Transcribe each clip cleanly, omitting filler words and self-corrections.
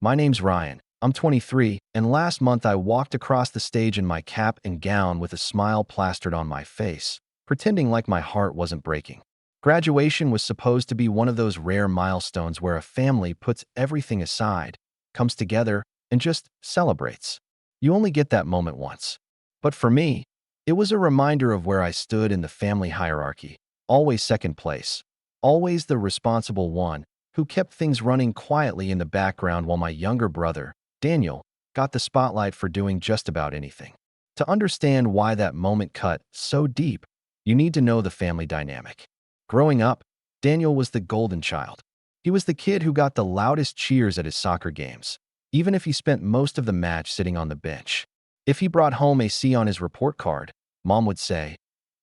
My name's Ryan. I'm 23, and last month I walked across the stage in my cap and gown with a smile plastered on my face, pretending like my heart wasn't breaking. Graduation was supposed to be one of those rare milestones where a family puts everything aside, comes together, and just celebrates. You only get that moment once. But for me, it was a reminder of where I stood in the family hierarchy, always second place, always the responsible one who kept things running quietly in the background while my younger brother, Daniel, got the spotlight for doing just about anything. To understand why that moment cut so deep, you need to know the family dynamic. Growing up, Daniel was the golden child. He was the kid who got the loudest cheers at his soccer games, even if he spent most of the match sitting on the bench. If he brought home a C on his report card, Mom would say,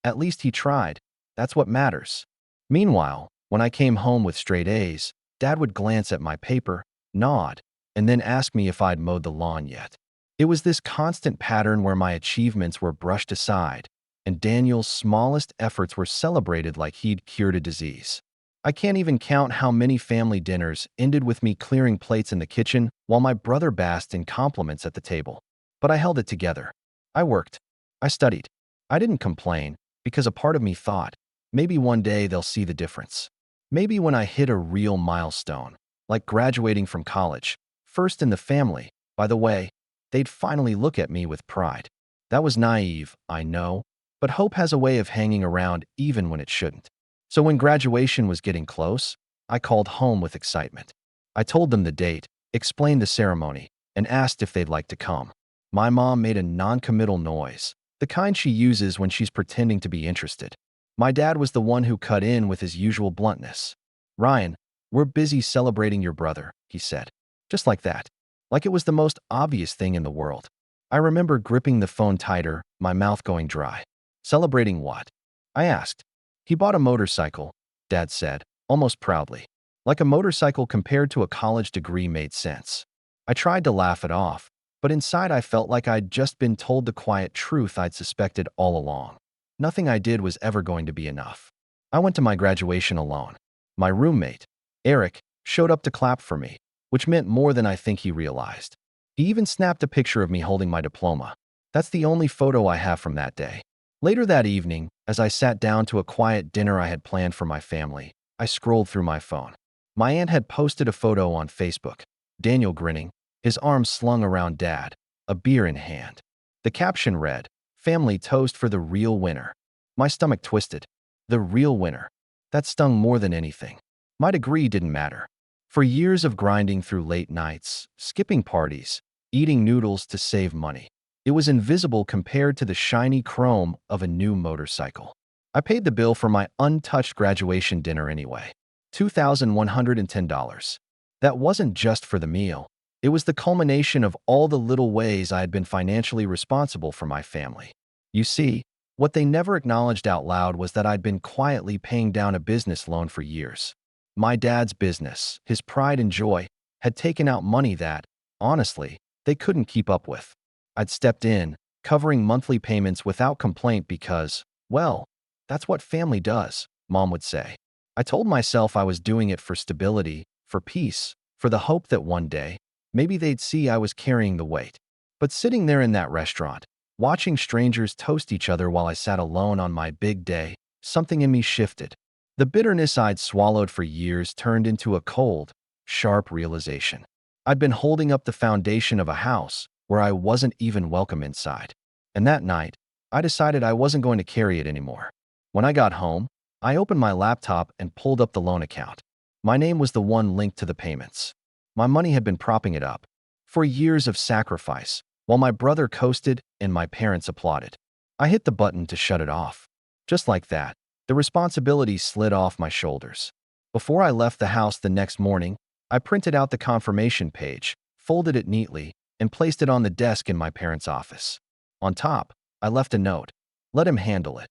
"At least he tried. That's what matters." Meanwhile, when I came home with straight A's, Dad would glance at my paper, nod, and then ask me if I'd mowed the lawn yet. It was this constant pattern where my achievements were brushed aside, and Daniel's smallest efforts were celebrated like he'd cured a disease. I can't even count how many family dinners ended with me clearing plates in the kitchen while my brother basked in compliments at the table. But I held it together. I worked. I studied. I didn't complain because a part of me thought, maybe one day they'll see the difference. Maybe when I hit a real milestone, like graduating from college, first in the family, by the way, they'd finally look at me with pride. That was naive, I know, but hope has a way of hanging around even when it shouldn't. So when graduation was getting close, I called home with excitement. I told them the date, explained the ceremony, and asked if they'd like to come. My mom made a non-committal noise, the kind she uses when she's pretending to be interested. My dad was the one who cut in with his usual bluntness. "Ryan, we're busy celebrating your brother," he said. Just like that. Like it was the most obvious thing in the world. I remember gripping the phone tighter, my mouth going dry. "Celebrating what?" I asked. "He bought a motorcycle," Dad said, almost proudly. Like a motorcycle compared to a college degree made sense. I tried to laugh it off, but inside I felt like I'd just been told the quiet truth I'd suspected all along. Nothing I did was ever going to be enough. I went to my graduation alone. My roommate, Eric, showed up to clap for me, which meant more than I think he realized. He even snapped a picture of me holding my diploma. That's the only photo I have from that day. Later that evening, as I sat down to a quiet dinner I had planned for my family, I scrolled through my phone. My aunt had posted a photo on Facebook, Daniel grinning, his arms slung around Dad, a beer in hand. The caption read, "Family toast for the real winner." My stomach twisted. The real winner. That stung more than anything. My degree didn't matter. For years of grinding through late nights, skipping parties, eating noodles to save money, it was invisible compared to the shiny chrome of a new motorcycle. I paid the bill for my untouched graduation dinner anyway. $2,110. That wasn't just for the meal. It was the culmination of all the little ways I had been financially responsible for my family. You see, what they never acknowledged out loud was that I'd been quietly paying down a business loan for years. My dad's business, his pride and joy, had taken out money that, honestly, they couldn't keep up with. I'd stepped in, covering monthly payments without complaint because, well, that's what family does, Mom would say. I told myself I was doing it for stability, for peace, for the hope that one day, maybe they'd see I was carrying the weight. But sitting there in that restaurant, watching strangers toast each other while I sat alone on my big day, something in me shifted. The bitterness I'd swallowed for years turned into a cold, sharp realization. I'd been holding up the foundation of a house where I wasn't even welcome inside. And that night, I decided I wasn't going to carry it anymore. When I got home, I opened my laptop and pulled up the loan account. My name was the one linked to the payments. My money had been propping it up. For years of sacrifice, while my brother coasted and my parents applauded. I hit the button to shut it off. Just like that, the responsibility slid off my shoulders. Before I left the house the next morning, I printed out the confirmation page, folded it neatly, and placed it on the desk in my parents' office. On top, I left a note. Let him handle it.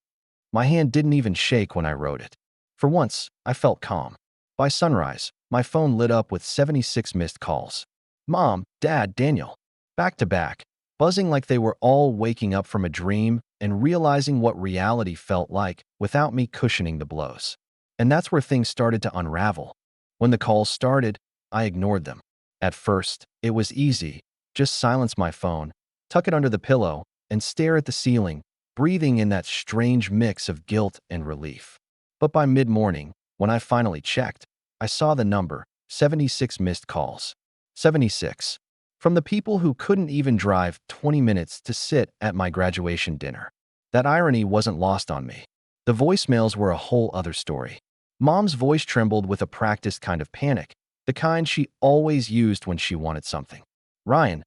My hand didn't even shake when I wrote it. For once, I felt calm. By sunrise, my phone lit up with 76 missed calls. Mom, Dad, Daniel. Back to back, buzzing like they were all waking up from a dream and realizing what reality felt like without me cushioning the blows. And that's where things started to unravel. When the calls started, I ignored them. At first, it was easy. Just silence my phone, tuck it under the pillow, and stare at the ceiling, breathing in that strange mix of guilt and relief. But by mid-morning, when I finally checked, I saw the number, 76 missed calls. 76. From the people who couldn't even drive 20 minutes to sit at my graduation dinner. That irony wasn't lost on me. The voicemails were a whole other story. Mom's voice trembled with a practiced kind of panic, the kind she always used when she wanted something. Ryan,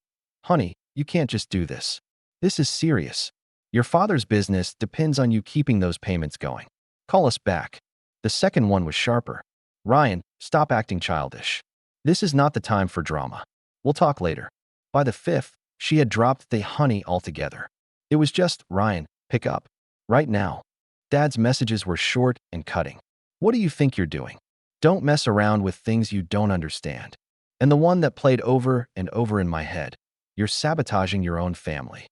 honey, you can't just do this. This is serious. Your father's business depends on you keeping those payments going. Call us back. The second one was sharper. Ryan, stop acting childish. This is not the time for drama. We'll talk later. By the fifth, she had dropped the honey altogether. It was just, Ryan, pick up. Right now. Dad's messages were short and cutting. What do you think you're doing? Don't mess around with things you don't understand. And the one that played over and over in my head. You're sabotaging your own family.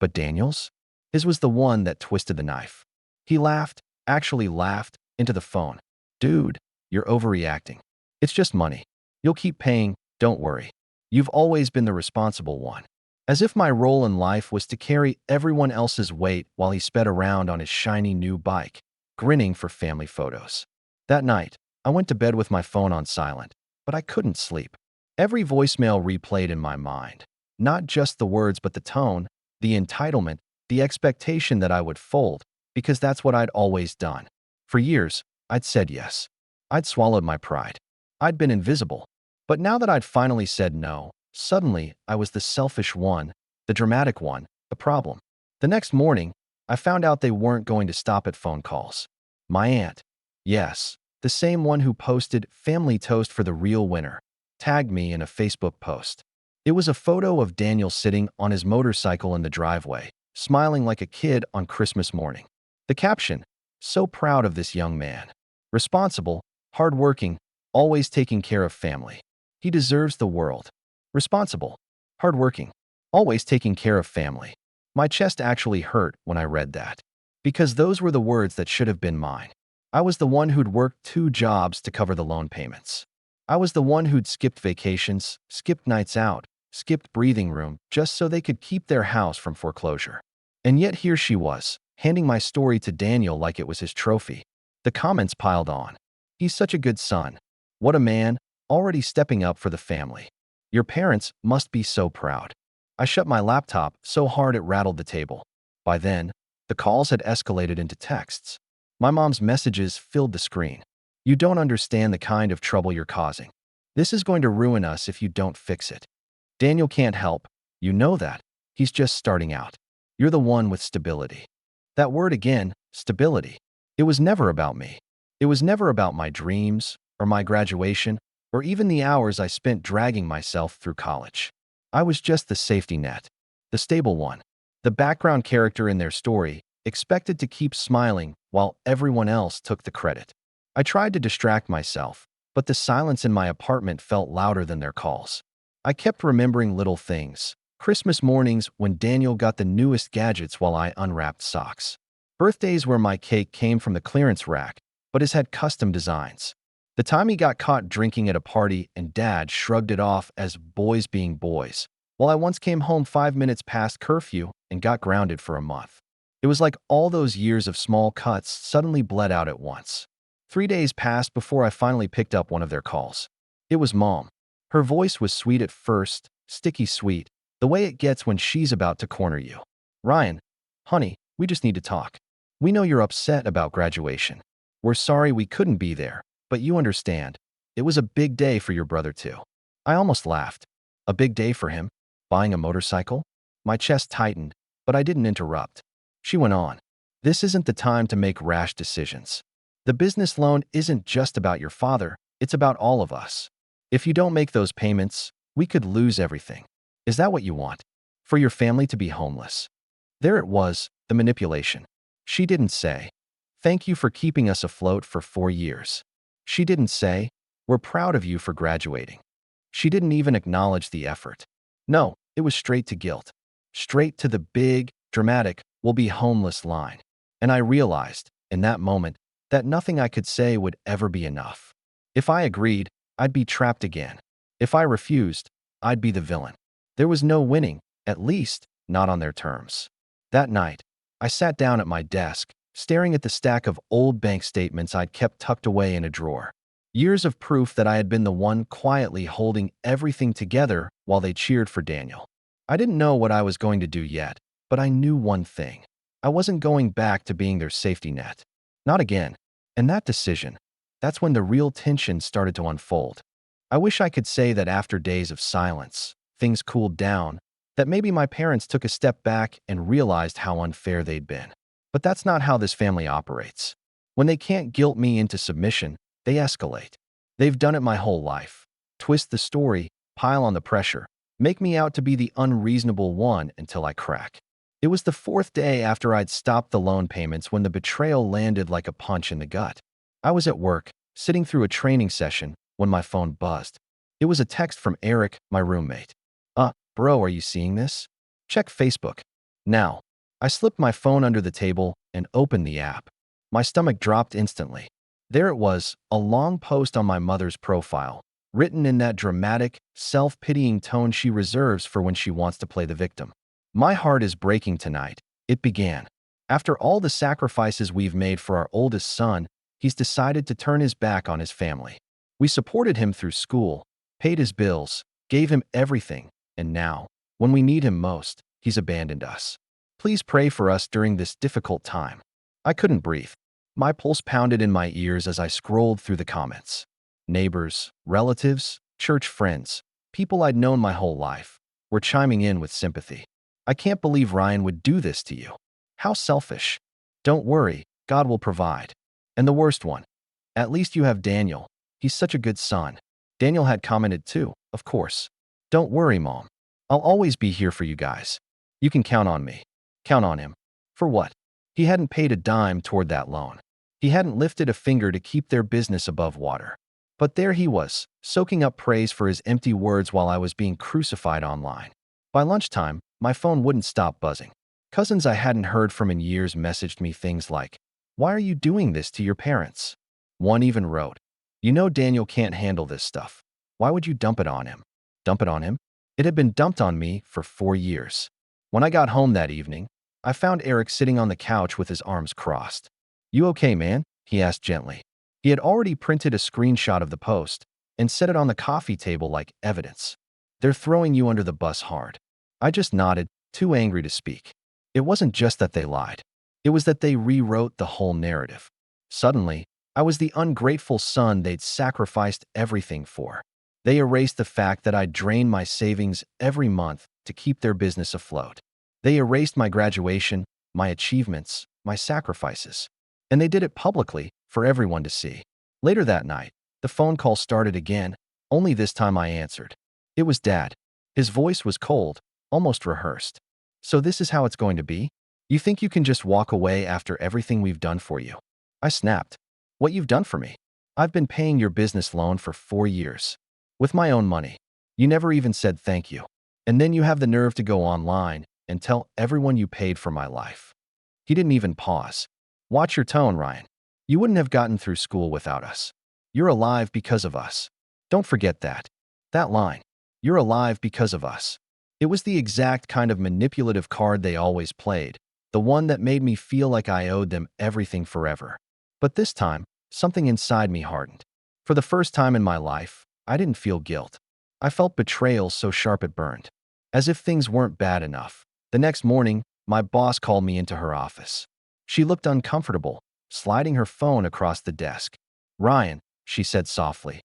But Daniel's? His was the one that twisted the knife. He laughed, actually laughed, into the phone. Dude, you're overreacting. It's just money. You'll keep paying, don't worry. You've always been the responsible one. As if my role in life was to carry everyone else's weight while he sped around on his shiny new bike, grinning for family photos. That night, I went to bed with my phone on silent, but I couldn't sleep. Every voicemail replayed in my mind. Not just the words, but the tone, the entitlement, the expectation that I would fold, because that's what I'd always done. For years, I'd said yes. I'd swallowed my pride. I'd been invisible. But now that I'd finally said no, suddenly I was the selfish one, the dramatic one, the problem. The next morning, I found out they weren't going to stop at phone calls. My aunt, yes, the same one who posted family toast for the real winner, tagged me in a Facebook post. It was a photo of Daniel sitting on his motorcycle in the driveway, smiling like a kid on Christmas morning. The caption, so proud of this young man. Responsible, hardworking, always taking care of family. He deserves the world. Responsible, hardworking, always taking care of family. My chest actually hurt when I read that. Because those were the words that should have been mine. I was the one who'd worked 2 jobs to cover the loan payments. I was the one who'd skipped vacations, skipped nights out, skipped breathing room, just so they could keep their house from foreclosure. And yet here she was, handing my story to Daniel like it was his trophy. The comments piled on. He's such a good son. What a man, already stepping up for the family. Your parents must be so proud. I shut my laptop so hard it rattled the table. By then, the calls had escalated into texts. My mom's messages filled the screen. You don't understand the kind of trouble you're causing. This is going to ruin us if you don't fix it. Daniel can't help. You know that. He's just starting out. You're the one with stability. That word again, stability. It was never about me. It was never about my dreams, or my graduation, or even the hours I spent dragging myself through college. I was just the safety net, the stable one, the background character in their story, expected to keep smiling while everyone else took the credit. I tried to distract myself, but the silence in my apartment felt louder than their calls. I kept remembering little things. Christmas mornings when Daniel got the newest gadgets while I unwrapped socks. Birthdays where my cake came from the clearance rack, but his had custom designs. The time he got caught drinking at a party and Dad shrugged it off as boys being boys, while I once came home 5 minutes past curfew and got grounded for a month. It was like all those years of small cuts suddenly bled out at once. 3 days passed before I finally picked up one of their calls. It was Mom. Her voice was sweet at first, sticky sweet, the way it gets when she's about to corner you. Ryan, honey, we just need to talk. We know you're upset about graduation. We're sorry we couldn't be there, but you understand. It was a big day for your brother too. I almost laughed. A big day for him? Buying a motorcycle? My chest tightened, but I didn't interrupt. She went on. This isn't the time to make rash decisions. The business loan isn't just about your father, it's about all of us. If you don't make those payments, we could lose everything. Is that what you want? For your family to be homeless? There it was, the manipulation. She didn't say, thank you for keeping us afloat for 4 years. She didn't say, we're proud of you for graduating. She didn't even acknowledge the effort. No, it was straight to guilt. Straight to the big, dramatic, we'll be homeless line. And I realized, in that moment, that nothing I could say would ever be enough. If I agreed, I'd be trapped again. If I refused, I'd be the villain. There was no winning, at least not on their terms. That night, I sat down at my desk, staring at the stack of old bank statements I'd kept tucked away in a drawer. Years of proof that I had been the one quietly holding everything together while they cheered for Daniel. I didn't know what I was going to do yet, but I knew one thing. I wasn't going back to being their safety net. Not again. And that decision, that's when the real tension started to unfold. I wish I could say that after days of silence, things cooled down, that maybe my parents took a step back and realized how unfair they'd been. But that's not how this family operates. When they can't guilt me into submission, they escalate. They've done it my whole life. Twist the story, pile on the pressure, make me out to be the unreasonable one until I crack. It was the fourth day after I'd stopped the loan payments when the betrayal landed like a punch in the gut. I was at work, sitting through a training session, when my phone buzzed. It was a text from Eric, my roommate. Bro, are you seeing this? Check Facebook. Now. I slipped my phone under the table and opened the app. My stomach dropped instantly. There it was, a long post on my mother's profile, written in that dramatic, self-pitying tone she reserves for when she wants to play the victim. My heart is breaking tonight, it began. After all the sacrifices we've made for our oldest son, he's decided to turn his back on his family. We supported him through school, paid his bills, gave him everything, and now, when we need him most, he's abandoned us. Please pray for us during this difficult time. I couldn't breathe. My pulse pounded in my ears as I scrolled through the comments. Neighbors, relatives, church friends, people I'd known my whole life, were chiming in with sympathy. I can't believe Ryan would do this to you. How selfish. Don't worry, God will provide. And the worst one, at least you have Daniel. He's such a good son. Daniel had commented too, of course. Don't worry, Mom. I'll always be here for you guys. You can count on me. Count on him. For what? He hadn't paid a dime toward that loan. He hadn't lifted a finger to keep their business above water. But there he was, soaking up praise for his empty words while I was being crucified online. By lunchtime, my phone wouldn't stop buzzing. Cousins I hadn't heard from in years messaged me things like, "Why are you doing this to your parents?" One even wrote, "You know Daniel can't handle this stuff. Why would you dump it on him?" Dump it on him? It had been dumped on me for 4 years. When I got home that evening, I found Eric sitting on the couch with his arms crossed. "You okay, man?" he asked gently. He had already printed a screenshot of the post and set it on the coffee table like evidence. "They're throwing you under the bus hard." I just nodded, too angry to speak. It wasn't just that they lied. It was that they rewrote the whole narrative. Suddenly, I was the ungrateful son they'd sacrificed everything for. They erased the fact that I'd drained my savings every month to keep their business afloat. They erased my graduation, my achievements, my sacrifices. And they did it publicly for everyone to see. Later that night, the phone call started again, only this time I answered. It was Dad. His voice was cold, almost rehearsed. "So this is how it's going to be? You think you can just walk away after everything we've done for you?" I snapped. "What you've done for me? I've been paying your business loan for 4 years. With my own money. You never even said thank you. And then you have the nerve to go online and tell everyone you paid for my life." He didn't even pause. "Watch your tone, Ryan. You wouldn't have gotten through school without us. You're alive because of us. Don't forget that. That line. You're alive because of us." It was the exact kind of manipulative card they always played, the one that made me feel like I owed them everything forever. But this time, something inside me hardened. For the first time in my life, I didn't feel guilt. I felt betrayal so sharp it burned. As if things weren't bad enough. The next morning, my boss called me into her office. She looked uncomfortable, sliding her phone across the desk. "Ryan," she said softly,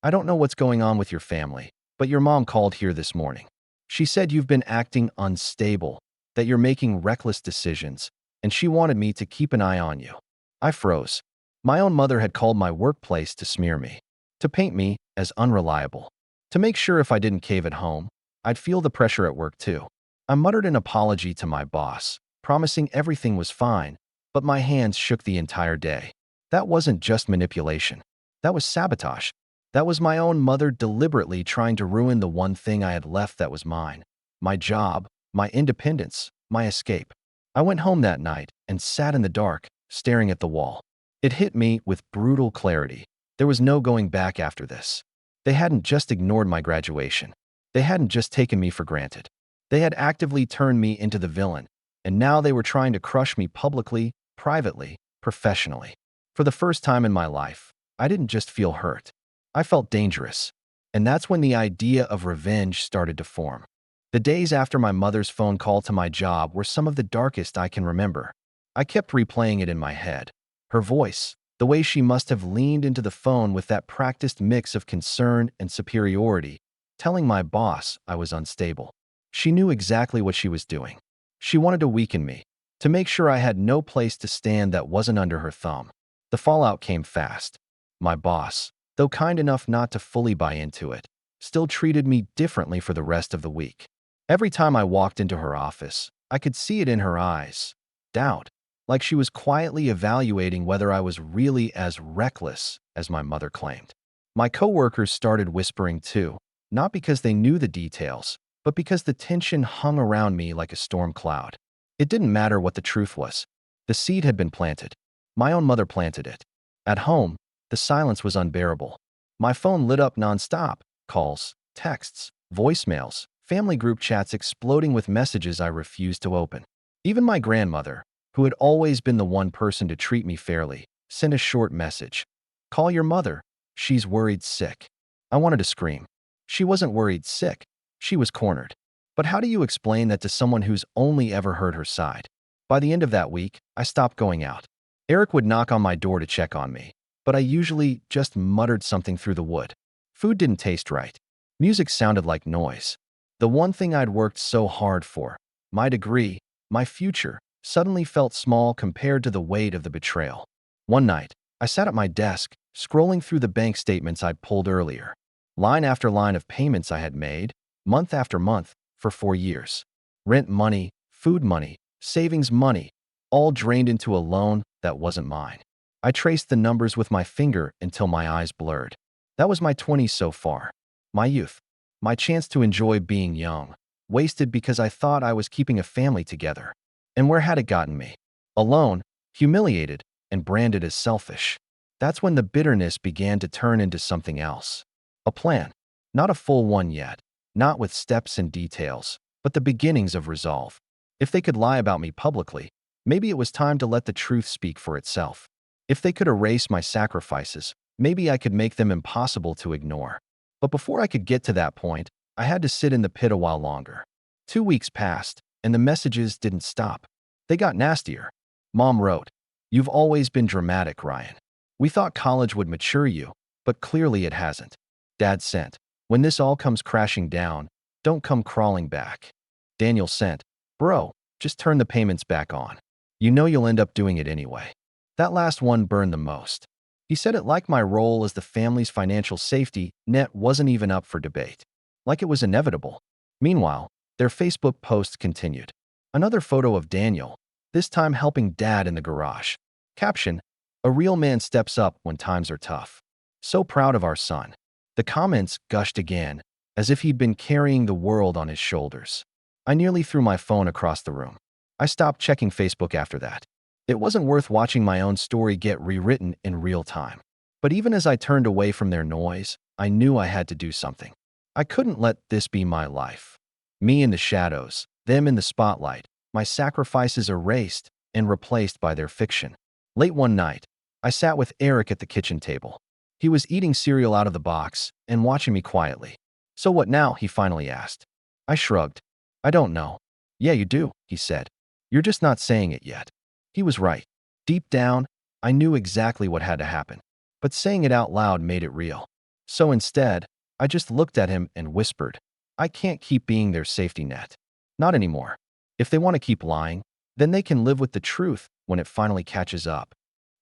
"I don't know what's going on with your family, but your mom called here this morning. She said you've been acting unstable, that you're making reckless decisions, and she wanted me to keep an eye on you." I froze. My own mother had called my workplace to smear me, to paint me as unreliable, to make sure if I didn't cave at home, I'd feel the pressure at work too. I muttered an apology to my boss, promising everything was fine, but my hands shook the entire day. That wasn't just manipulation. That was sabotage. That was my own mother deliberately trying to ruin the one thing I had left that was mine. My job, my independence, my escape. I went home that night and sat in the dark, staring at the wall. It hit me with brutal clarity. There was no going back after this. They hadn't just ignored my graduation. They hadn't just taken me for granted. They had actively turned me into the villain, and now they were trying to crush me publicly, privately, professionally. For the first time in my life, I didn't just feel hurt. I felt dangerous. And that's when the idea of revenge started to form. The days after my mother's phone call to my job were some of the darkest I can remember. I kept replaying it in my head. Her voice, the way she must have leaned into the phone with that practiced mix of concern and superiority, telling my boss I was unstable. She knew exactly what she was doing. She wanted to weaken me, to make sure I had no place to stand that wasn't under her thumb. The fallout came fast. My boss, though kind enough not to fully buy into it, still treated me differently for the rest of the week. Every time I walked into her office, I could see it in her eyes. Doubt, like she was quietly evaluating whether I was really as reckless as my mother claimed. My coworkers started whispering too, not because they knew the details, but because the tension hung around me like a storm cloud. It didn't matter what the truth was. The seed had been planted. My own mother planted it. At home, the silence was unbearable. My phone lit up nonstop, calls, texts, voicemails, family group chats exploding with messages I refused to open. Even my grandmother, who had always been the one person to treat me fairly, sent a short message. "Call your mother. She's worried sick." I wanted to scream. She wasn't worried sick. She was cornered. But how do you explain that to someone who's only ever heard her side? By the end of that week, I stopped going out. Eric would knock on my door to check on me, but I usually just muttered something through the wood. Food didn't taste right. Music sounded like noise. The one thing I'd worked so hard for, my degree, my future, suddenly felt small compared to the weight of the betrayal. One night, I sat at my desk, scrolling through the bank statements I'd pulled earlier. Line after line of payments I had made, month after month, for 4 years. Rent money, food money, savings money, all drained into a loan that wasn't mine. I traced the numbers with my finger until my eyes blurred. That was my 20s so far. My youth. My chance to enjoy being young. Wasted because I thought I was keeping a family together. And where had it gotten me? Alone, humiliated, and branded as selfish. That's when the bitterness began to turn into something else. A plan. Not a full one yet. Not with steps and details, but the beginnings of resolve. If they could lie about me publicly, maybe it was time to let the truth speak for itself. If they could erase my sacrifices, maybe I could make them impossible to ignore. But before I could get to that point, I had to sit in the pit a while longer. 2 weeks passed, and the messages didn't stop. They got nastier. Mom wrote, "You've always been dramatic, Ryan. We thought college would mature you, but clearly it hasn't." Dad sent, "When this all comes crashing down, don't come crawling back." Daniel sent, "Bro, just turn the payments back on. You know you'll end up doing it anyway." That last one burned the most. He said it like my role as the family's financial safety net wasn't even up for debate. Like it was inevitable. Meanwhile, their Facebook post continued. Another photo of Daniel, this time helping Dad in the garage. Caption, "A real man steps up when times are tough. So proud of our son." The comments gushed again, as if he'd been carrying the world on his shoulders. I nearly threw my phone across the room. I stopped checking Facebook after that. It wasn't worth watching my own story get rewritten in real time. But even as I turned away from their noise, I knew I had to do something. I couldn't let this be my life. Me in the shadows, them in the spotlight, my sacrifices erased and replaced by their fiction. Late one night, I sat with Eric at the kitchen table. He was eating cereal out of the box and watching me quietly. "So what now?" he finally asked. I shrugged. "I don't know." "Yeah, you do," he said. "You're just not saying it yet." He was right. Deep down, I knew exactly what had to happen. But saying it out loud made it real. So instead, I just looked at him and whispered, "I can't keep being their safety net. Not anymore. If they want to keep lying, then they can live with the truth when it finally catches up."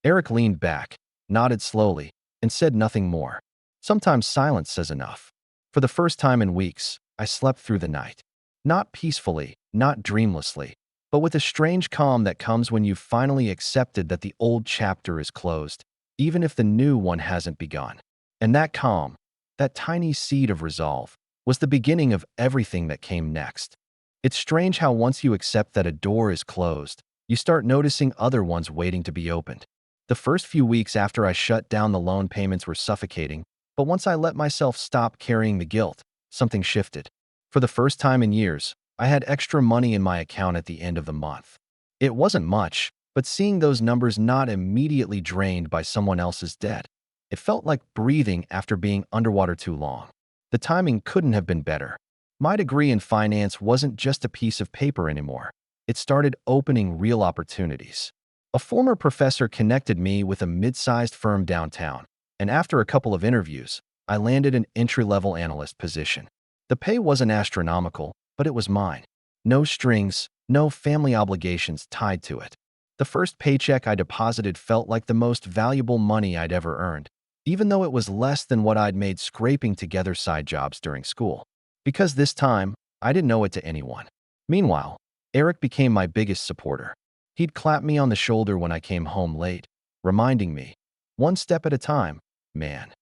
Eric leaned back, nodded slowly, and said nothing more. Sometimes silence says enough. For the first time in weeks, I slept through the night. Not peacefully, not dreamlessly, but with a strange calm that comes when you've finally accepted that the old chapter is closed, even if the new one hasn't begun. And that calm, that tiny seed of resolve, was the beginning of everything that came next. It's strange how once you accept that a door is closed, you start noticing other ones waiting to be opened. The first few weeks after I shut down, the loan payments were suffocating, But once I let myself stop carrying the guilt, something shifted. For the first time in years, I had extra money in my account at the end of the month. It wasn't much, but seeing those numbers not immediately drained by someone else's debt, it felt like breathing after being underwater too long. The timing couldn't have been better. My degree in finance wasn't just a piece of paper anymore. It started opening real opportunities. A former professor connected me with a mid-sized firm downtown, and after a couple of interviews, I landed an entry-level analyst position. The pay wasn't astronomical, but it was mine. No strings, no family obligations tied to it. The first paycheck I deposited felt like the most valuable money I'd ever earned, even though it was less than what I'd made scraping together side jobs during school. Because this time, I didn't owe it to anyone. Meanwhile, Eric became my biggest supporter. He'd clap me on the shoulder when I came home late, reminding me, one step at a time, man.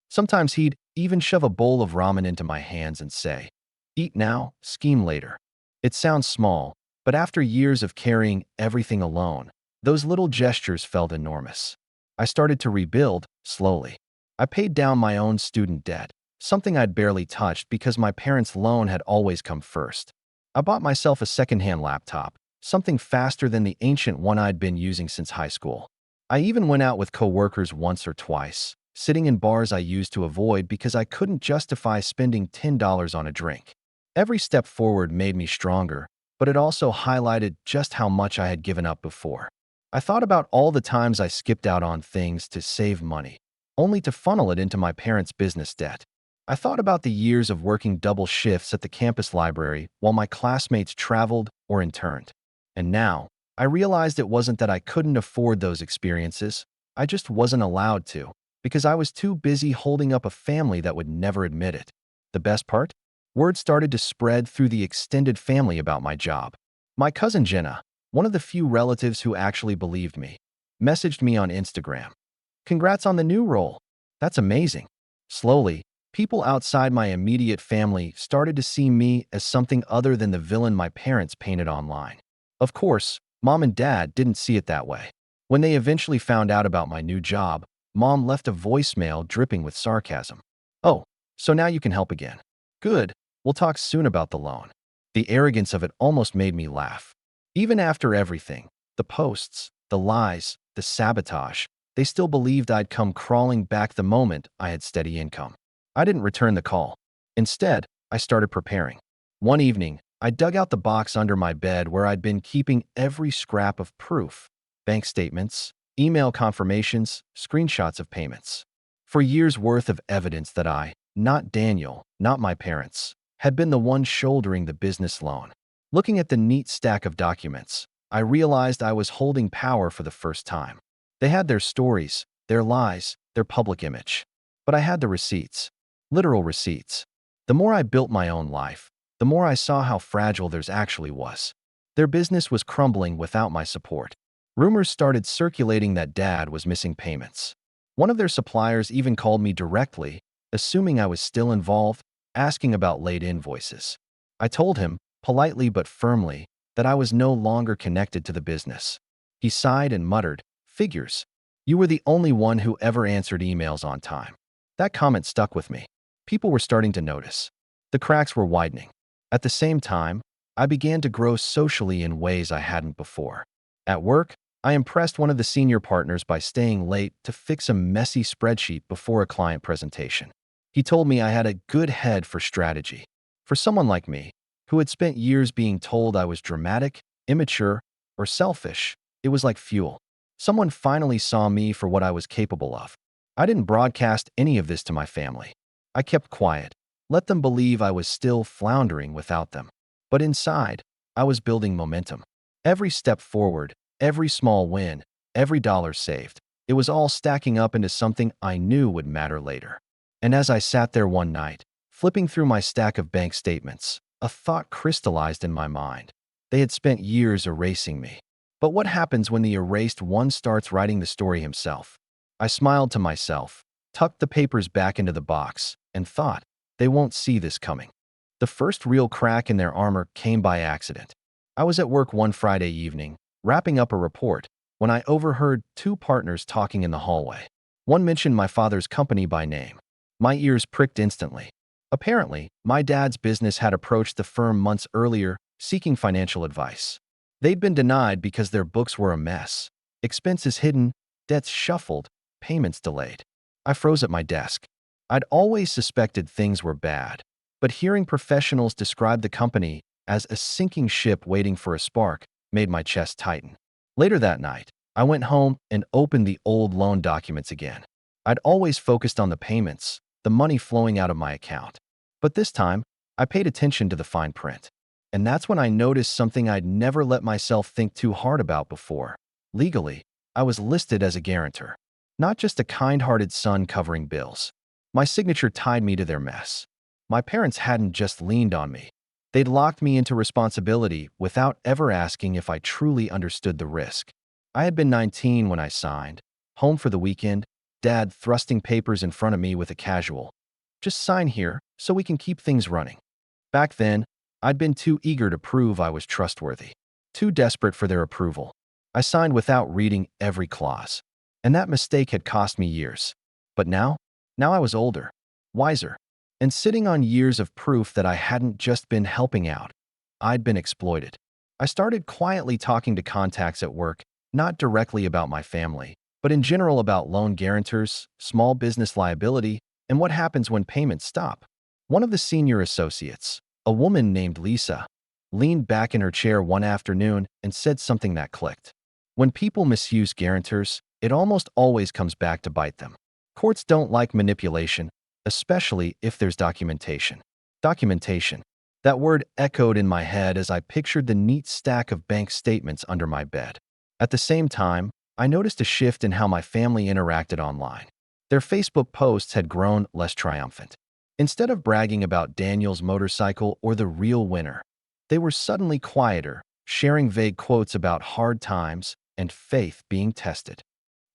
Sometimes he'd even shove a bowl of ramen into my hands and say, eat now, scheme later. It sounds small, but after years of carrying everything alone, those little gestures felt enormous. I started to rebuild, slowly. I paid down my own student debt, something I'd barely touched because my parents' loan had always come first. I bought myself a secondhand laptop, something faster than the ancient one I'd been using since high school. I even went out with coworkers once or twice, sitting in bars I used to avoid because I couldn't justify spending $10 on a drink. Every step forward made me stronger, but it also highlighted just how much I had given up before. I thought about all the times I skipped out on things to save money, only to funnel it into my parents' business debt. I thought about the years of working double shifts at the campus library while my classmates traveled or interned. And now, I realized it wasn't that I couldn't afford those experiences, I just wasn't allowed to, because I was too busy holding up a family that would never admit it. The best part? Word started to spread through the extended family about my job. My cousin Jenna, one of the few relatives who actually believed me, messaged me on Instagram. Congrats on the new role. That's amazing. Slowly, people outside my immediate family started to see me as something other than the villain my parents painted online. Of course, Mom and Dad didn't see it that way. When they eventually found out about my new job, Mom left a voicemail dripping with sarcasm. Oh, so now you can help again. Good, we'll talk soon about the loan. The arrogance of it almost made me laugh. Even after everything, the posts, the lies, the sabotage, they still believed I'd come crawling back the moment I had steady income. I didn't return the call. Instead, I started preparing. One evening, I dug out the box under my bed where I'd been keeping every scrap of proof, bank statements, email confirmations, screenshots of payments. For years' worth of evidence that I, not Daniel, not my parents, had been the one shouldering the business loan. Looking at the neat stack of documents, I realized I was holding power for the first time. They had their stories, their lies, their public image. But I had the receipts. Literal receipts. The more I built my own life, the more I saw how fragile theirs actually was. Their business was crumbling without my support. Rumors started circulating that Dad was missing payments. One of their suppliers even called me directly, assuming I was still involved, asking about late invoices. I told him, politely but firmly, that I was no longer connected to the business. He sighed and muttered, "Figures. You were the only one who ever answered emails on time." That comment stuck with me. People were starting to notice. The cracks were widening. At the same time, I began to grow socially in ways I hadn't before. At work, I impressed one of the senior partners by staying late to fix a messy spreadsheet before a client presentation. He told me I had a good head for strategy. For someone like me, who had spent years being told I was dramatic, immature, or selfish, it was like fuel. Someone finally saw me for what I was capable of. I didn't broadcast any of this to my family. I kept quiet, let them believe I was still floundering without them. But inside, I was building momentum. Every step forward, every small win, every dollar saved, it was all stacking up into something I knew would matter later. And as I sat there one night, flipping through my stack of bank statements, a thought crystallized in my mind. They had spent years erasing me. But what happens when the erased one starts writing the story himself? I smiled to myself, tucked the papers back into the box, and thought, they won't see this coming. The first real crack in their armor came by accident. I was at work one Friday evening, wrapping up a report, when I overheard two partners talking in the hallway. One mentioned my father's company by name. My ears pricked instantly. Apparently, my dad's business had approached the firm months earlier, seeking financial advice. They'd been denied because their books were a mess. Expenses hidden, debts shuffled, payments delayed. I froze at my desk. I'd always suspected things were bad, but hearing professionals describe the company as a sinking ship waiting for a spark made my chest tighten. Later that night, I went home and opened the old loan documents again. I'd always focused on the payments, the money flowing out of my account. But this time, I paid attention to the fine print. And that's when I noticed something I'd never let myself think too hard about before. Legally, I was listed as a guarantor, not just a kind-hearted son covering bills. My signature tied me to their mess. My parents hadn't just leaned on me. They'd locked me into responsibility without ever asking if I truly understood the risk. I had been 19 when I signed, home for the weekend, Dad thrusting papers in front of me with a casual, "Just sign here so we can keep things running." Back then, I'd been too eager to prove I was trustworthy, too desperate for their approval. I signed without reading every clause, and that mistake had cost me years. But now I was older, wiser, and sitting on years of proof that I hadn't just been helping out. I'd been exploited. I started quietly talking to contacts at work, not directly about my family, but in general about loan guarantors, small business liability, and what happens when payments stop. One of the senior associates, a woman named Lisa, leaned back in her chair one afternoon and said something that clicked. When people misuse guarantors, it almost always comes back to bite them. Courts don't like manipulation, especially if there's documentation. Documentation. That word echoed in my head as I pictured the neat stack of bank statements under my bed. At the same time, I noticed a shift in how my family interacted online. Their Facebook posts had grown less triumphant. Instead of bragging about Daniel's motorcycle or the real winner, they were suddenly quieter, sharing vague quotes about hard times and faith being tested.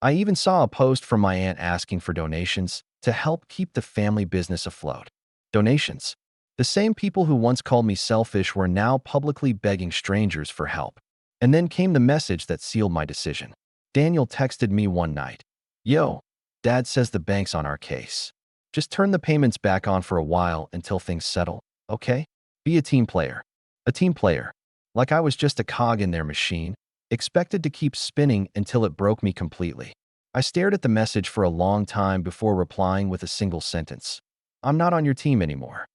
I even saw a post from my aunt asking for donations to help keep the family business afloat. Donations. The same people who once called me selfish were now publicly begging strangers for help. And then came the message that sealed my decision. Daniel texted me one night, "Yo, Dad says the bank's on our case. Just turn the payments back on for a while until things settle, okay? Be a team player." A team player. Like I was just a cog in their machine, expected to keep spinning until it broke me completely. I stared at the message for a long time before replying with a single sentence. "I'm not on your team anymore."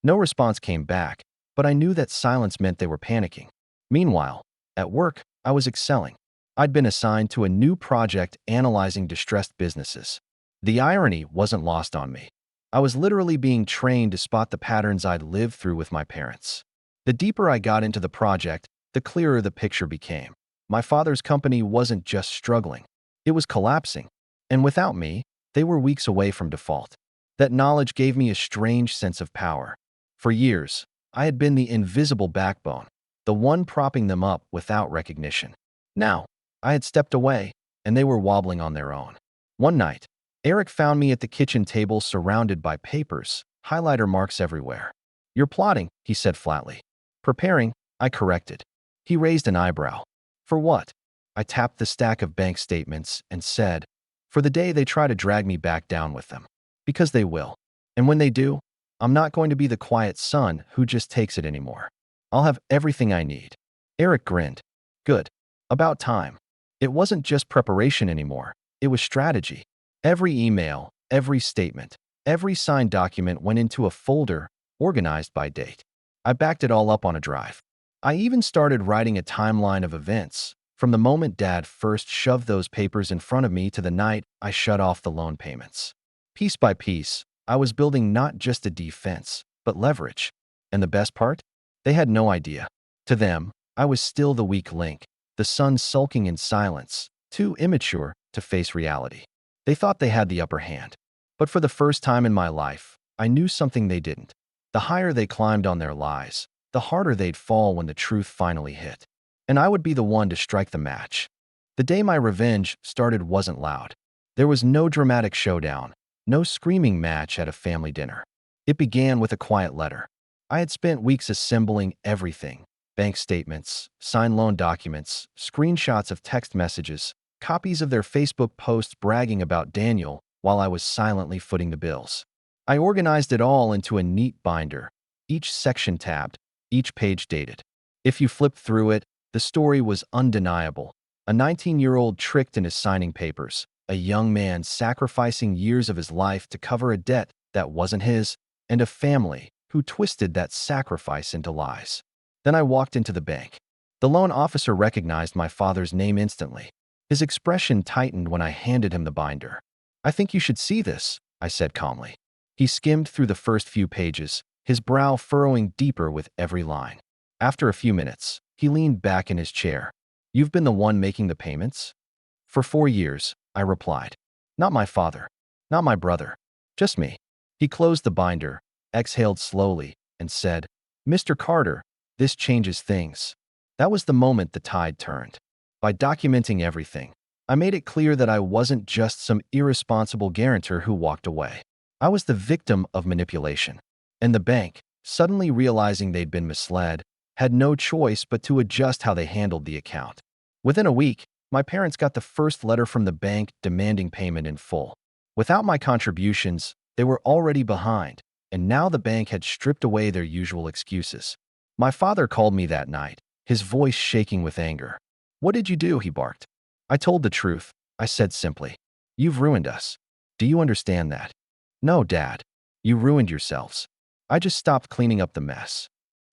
No response came back, but I knew that silence meant they were panicking. Meanwhile, at work, I was excelling. I'd been assigned to a new project analyzing distressed businesses. The irony wasn't lost on me. I was literally being trained to spot the patterns I'd lived through with my parents. The deeper I got into the project, the clearer the picture became. My father's company wasn't just struggling, it was collapsing. And without me, they were weeks away from default. That knowledge gave me a strange sense of power. For years, I had been the invisible backbone, the one propping them up without recognition. Now, I had stepped away, and they were wobbling on their own. One night, Eric found me at the kitchen table surrounded by papers, highlighter marks everywhere. "You're plotting," he said flatly. "Preparing," I corrected. He raised an eyebrow. "For what?" I tapped the stack of bank statements and said, "For the day they try to drag me back down with them. Because they will. And when they do, I'm not going to be the quiet son who just takes it anymore. I'll have everything I need." Eric grinned. "Good. About time." It wasn't just preparation anymore. It was strategy. Every email, every statement, every signed document went into a folder, organized by date. I backed it all up on a drive. I even started writing a timeline of events, from the moment Dad first shoved those papers in front of me to the night I shut off the loan payments. Piece by piece, I was building not just a defense, but leverage. And the best part? They had no idea. To them, I was still the weak link, the son sulking in silence, too immature to face reality. They thought they had the upper hand. But for the first time in my life, I knew something they didn't. The higher they climbed on their lies, the harder they'd fall when the truth finally hit. And I would be the one to strike the match. The day my revenge started wasn't loud. There was no dramatic showdown, no screaming match at a family dinner. It began with a quiet letter. I had spent weeks assembling everything: bank statements, signed loan documents, screenshots of text messages, copies of their Facebook posts bragging about Daniel while I was silently footing the bills. I organized it all into a neat binder, each section tabbed, each page dated. If you flipped through it, the story was undeniable. A 19-year-old tricked into signing papers, a young man sacrificing years of his life to cover a debt that wasn't his, and a family who twisted that sacrifice into lies. Then I walked into the bank. The loan officer recognized my father's name instantly. His expression tightened when I handed him the binder. "I think you should see this," I said calmly. He skimmed through the first few pages, his brow furrowing deeper with every line. After a few minutes, he leaned back in his chair. "You've been the one making the payments?" "For 4 years," I replied. "Not my father. Not my brother. Just me." He closed the binder, exhaled slowly, and said, "Mr. Carter, this changes things." That was the moment the tide turned. By documenting everything, I made it clear that I wasn't just some irresponsible guarantor who walked away. I was the victim of manipulation. And the bank, suddenly realizing they'd been misled, had no choice but to adjust how they handled the account. Within a week, my parents got the first letter from the bank demanding payment in full. Without my contributions, they were already behind, and now the bank had stripped away their usual excuses. My father called me that night, his voice shaking with anger. "What did you do?" he barked. I told the truth. I said simply, "You've ruined us. Do you understand that?" "No, Dad. You ruined yourselves." I just stopped cleaning up the mess.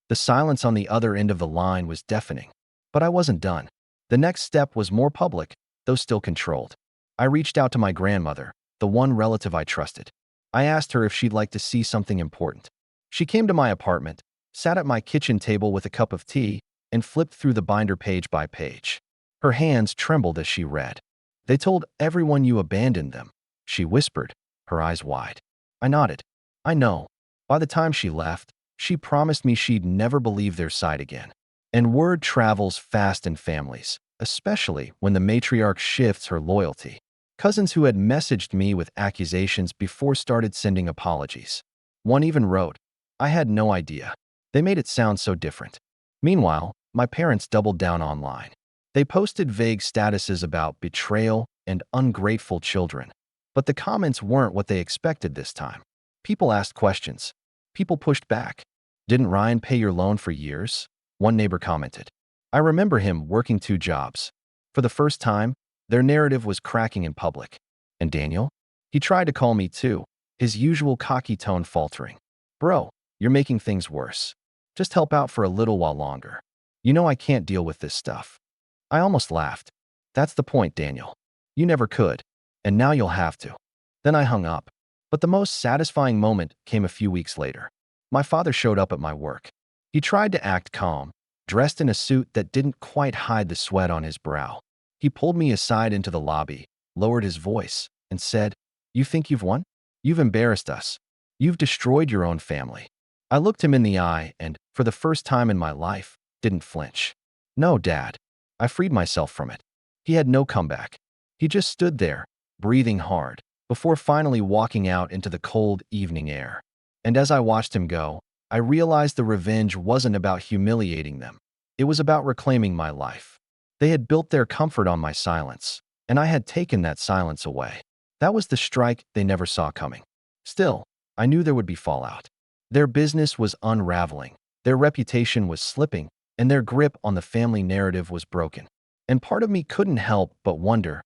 The silence on the other end of the line was deafening. But I wasn't done. The next step was more public, though still controlled. I reached out to my grandmother, the one relative I trusted. I asked her if she'd like to see something important. She came to my apartment, sat at my kitchen table with a cup of tea, and flipped through the binder page by page. Her hands trembled as she read. "They told everyone you abandoned them," she whispered, her eyes wide. I nodded. "I know." By the time she left, she promised me she'd never believe their side again. And word travels fast in families, especially when the matriarch shifts her loyalty. Cousins who had messaged me with accusations before started sending apologies. One even wrote, "I had no idea." They made it sound so different. Meanwhile, my parents doubled down online. They posted vague statuses about betrayal and ungrateful children. But the comments weren't what they expected this time. People asked questions. People pushed back. "Didn't Ryan pay your loan for years?" One neighbor commented. I remember him working 2 jobs. For the first time, their narrative was cracking in public. "And Daniel?" He tried to call me too, his usual cocky tone faltering. "Bro, you're making things worse. Just help out for a little while longer. You know I can't deal with this stuff." I almost laughed. "That's the point, Daniel. You never could, and now you'll have to." Then I hung up. But the most satisfying moment came a few weeks later. My father showed up at my work. He tried to act calm, dressed in a suit that didn't quite hide the sweat on his brow. He pulled me aside into the lobby, lowered his voice, and said, "You think you've won? You've embarrassed us. You've destroyed your own family." I looked him in the eye and, for the first time in my life, didn't flinch. "No, Dad." I freed myself from it. He had no comeback. He just stood there, breathing hard, before finally walking out into the cold evening air. And as I watched him go, I realized the revenge wasn't about humiliating them. It was about reclaiming my life. They had built their comfort on my silence, and I had taken that silence away. That was the strike they never saw coming. Still, I knew there would be fallout. Their business was unraveling, their reputation was slipping, and their grip on the family narrative was broken. And part of me couldn't help but wonder,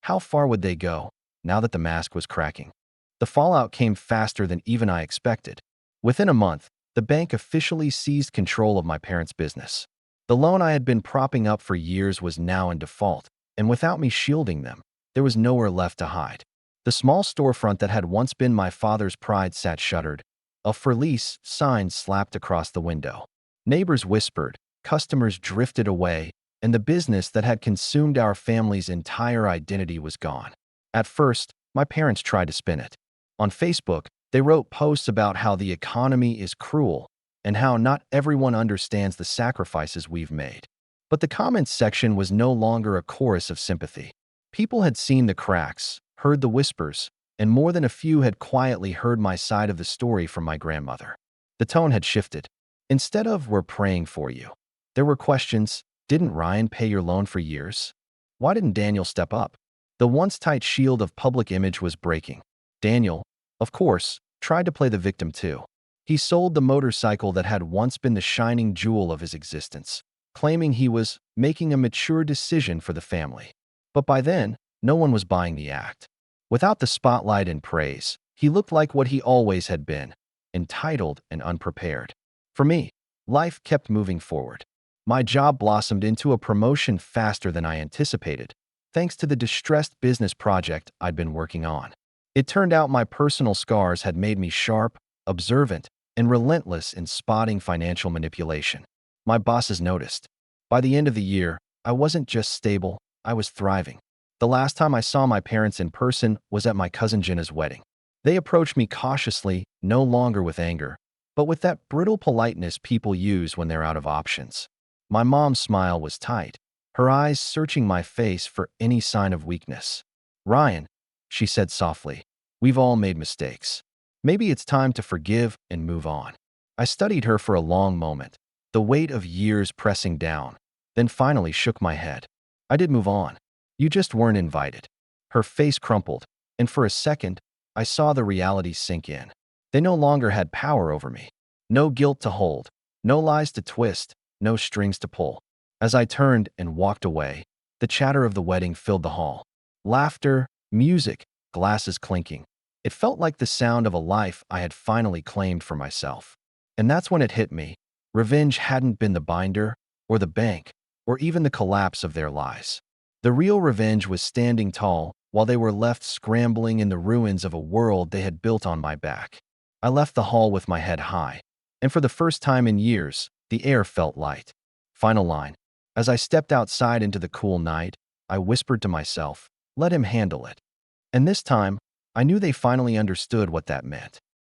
how far would they go now that the mask was cracking? The fallout came faster than even I expected. Within a month, the bank officially seized control of my parents' business. The loan I had been propping up for years was now in default, and without me shielding them, there was nowhere left to hide. The small storefront that had once been my father's pride sat shuttered, a "For Lease" sign slapped across the window. Neighbors whispered, customers drifted away, and the business that had consumed our family's entire identity was gone. At first, my parents tried to spin it. On Facebook, they wrote posts about how the economy is cruel and how not everyone understands the sacrifices we've made. But the comments section was no longer a chorus of sympathy. People had seen the cracks, heard the whispers, and more than a few had quietly heard my side of the story from my grandmother. The tone had shifted. Instead of "We're praying for you," there were questions. Didn't Ryan pay your loan for years? Why didn't Daniel step up? The once tight shield of public image was breaking. Daniel, of course, tried to play the victim too. He sold the motorcycle that had once been the shining jewel of his existence, claiming he was making a mature decision for the family. But by then, no one was buying the act. Without the spotlight and praise, he looked like what he always had been, entitled and unprepared. For me, life kept moving forward. My job blossomed into a promotion faster than I anticipated, thanks to the distressed business project I'd been working on. It turned out my personal scars had made me sharp, observant, and relentless in spotting financial manipulation. My bosses noticed. By the end of the year, I wasn't just stable, I was thriving. The last time I saw my parents in person was at my cousin Jenna's wedding. They approached me cautiously, no longer with anger, but with that brittle politeness people use when they're out of options. My mom's smile was tight, her eyes searching my face for any sign of weakness. "Ryan," she said softly, "we've all made mistakes. Maybe it's time to forgive and move on." I studied her for a long moment, the weight of years pressing down, then finally shook my head. "I did move on. You just weren't invited." Her face crumpled, and for a second, I saw the reality sink in. They no longer had power over me. No guilt to hold, no lies to twist, no strings to pull. As I turned and walked away, the chatter of the wedding filled the hall. Laughter, music, glasses clinking. It felt like the sound of a life I had finally claimed for myself. And that's when it hit me. Revenge hadn't been the binder, or the bank, or even the collapse of their lies. The real revenge was standing tall while they were left scrambling in the ruins of a world they had built on my back. I left the hall with my head high, and for the first time in years, the air felt light. Final line. As I stepped outside into the cool night, I whispered to myself, "Let him handle it." And this time, I knew they finally understood what that meant.